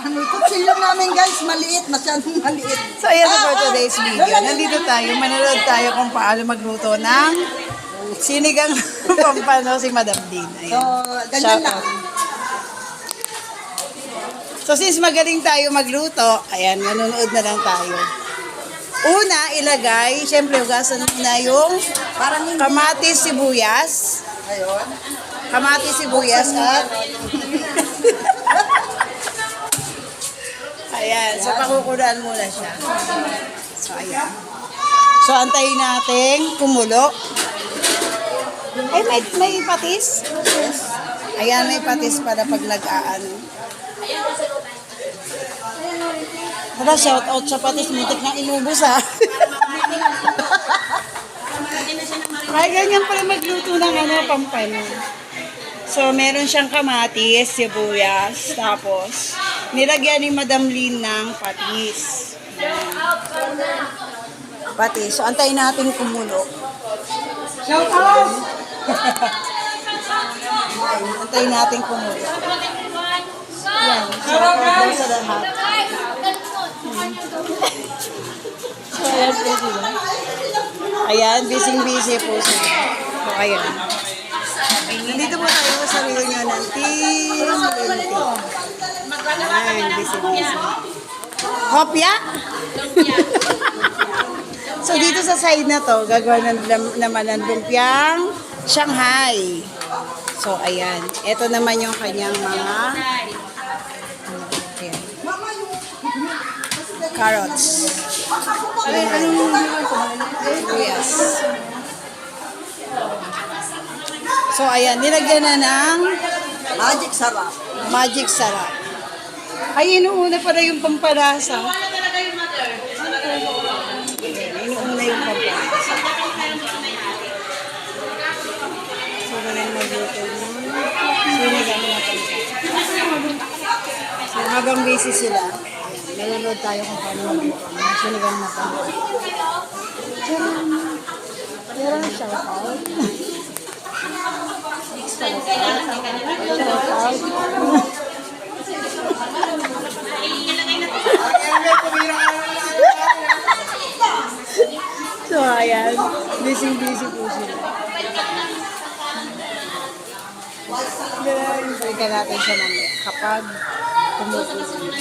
Ano ito? Silyo namin guys, maliit, masyadong maliit. So, ayan na for today's video. Nandito tayo, manonood tayo kung paano magluto ng sinigang pampano si Madam Dean. So, Ayan. ganyan Shout lang. out. So, since magaling tayo magluto, ayan, manonood na lang tayo. Una, ilagay, syempre, hugasan muna yung Parang hindi. kamatis, sibuyas. Ayun. Kamatis, sibuyas at... Ayan, so pakukulaan muna siya. So, ayan. So, antayin natin kumulo. Ay, may patis? Ayan, may patis para pag nag-aano. Tara, shout out sa patis. Muntik na inubos, ha? Ay, ganyan pala magluto ng pampano. So, meron siyang kamatis, sibuyas, tapos, nilagyan ni Madam Lynn ng patis. Patis. So, antayin natin kumulo. Shout out! Antayin natin kumulo. Yan. Shout out sa lahat. So, ayan po sila. Ayan, busy-busy po sila. So, ayan. Nandito po tayo sa reunion ng Team Lente. Ayan, busy-busy. Hopya? So, dito sa side na to, gagawa naman ng lumpiang Shanghai. So, ayan. Ito naman yung kanyang mga ayan, carrots. Yes. So, ayan. Nilagyan na ng Magic sarap. magic sarap. Ay, inuuna para yung pampalasa. Inuuna yung pampalasa. So, ganun magluto ng sinigang na pampalasa. So, habang busy sila, nanonood tayo kung paano magluto ng sinigang na pampalasa. Tcharam! Tcharam, shout out. Shout out. So, ayan. Busy-busy po sila. Balikan natin siya mamaya kapag tumutuloy.